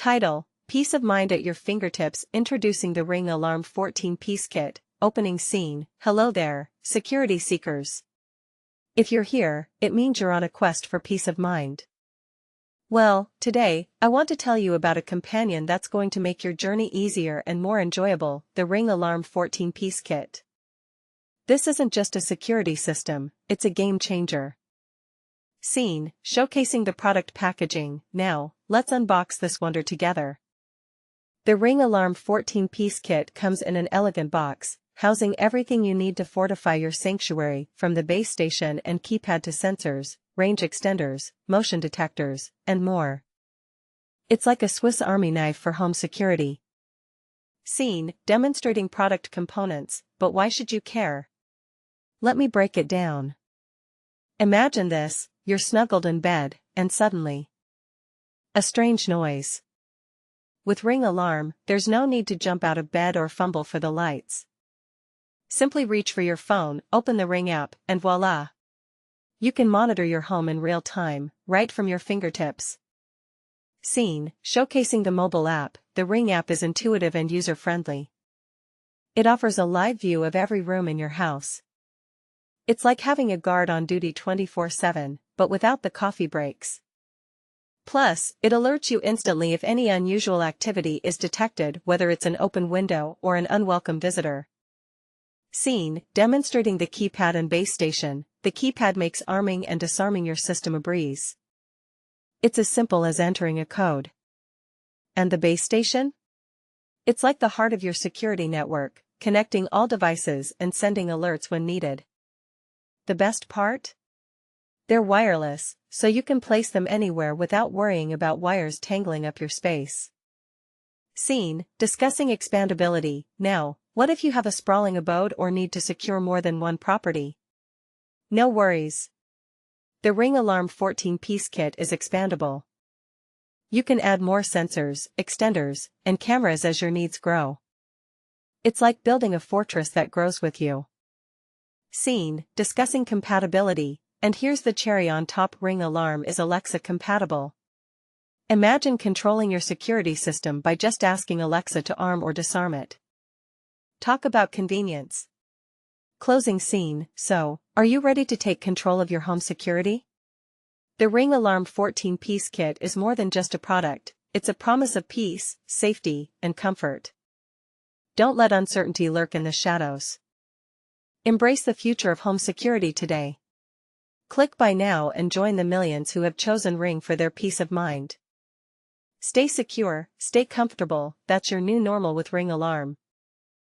Title: Peace of Mind at Your Fingertips. Introducing the Ring Alarm 14-piece kit. Opening scene. Hello there, security seekers. If you're here, it means you're on a quest for peace of mind. Well, today, I want to tell you about a companion that's going to make your journey easier and more enjoyable, the Ring Alarm 14-piece kit. This isn't just a security system, it's a game changer. Scene: showcasing the product packaging. Now, let's unbox this wonder together. The Ring Alarm 14-piece kit comes in an elegant box, housing everything you need to fortify your sanctuary, from the base station and keypad to sensors, range extenders, motion detectors, and more. It's like a Swiss Army knife for home security. Scene: demonstrating product components. But why should you care? Let me break it down. Imagine this: you're snuggled in bed, and suddenly, a strange noise. With Ring Alarm, there's no need to jump out of bed or fumble for the lights. Simply reach for your phone, open the Ring app, and voila! You can monitor your home in real time, right from your fingertips. Scene: showcasing the mobile app. The Ring app is intuitive and user-friendly. It offers a live view of every room in your house. It's like having a guard on duty 24/7, but without the coffee breaks. Plus, it alerts you instantly if any unusual activity is detected, whether it's an open window or an unwelcome visitor. Scene: demonstrating the keypad and base station. The keypad makes arming and disarming your system a breeze. It's as simple as entering a code. And the base station? It's like the heart of your security network, connecting all devices and sending alerts when needed. The best part? They're wireless, so you can place them anywhere without worrying about wires tangling up your space. Scene: discussing expandability. Now, what if you have a sprawling abode or need to secure more than one property? No worries. The Ring Alarm 14-piece kit is expandable. You can add more sensors, extenders, and cameras as your needs grow. It's like building a fortress that grows with you. Scene: discussing compatibility. And here's the cherry on top: Ring Alarm is Alexa compatible. Imagine controlling your security system by just asking Alexa to arm or disarm it. Talk about convenience. Closing scene. So, are you ready to take control of your home security? The Ring Alarm 14-piece kit is more than just a product, it's a promise of peace, safety, and comfort. Don't let uncertainty lurk in the shadows. Embrace the future of home security today. Click buy now and join the millions who have chosen Ring for their peace of mind. Stay secure, stay comfortable. That's your new normal with Ring Alarm.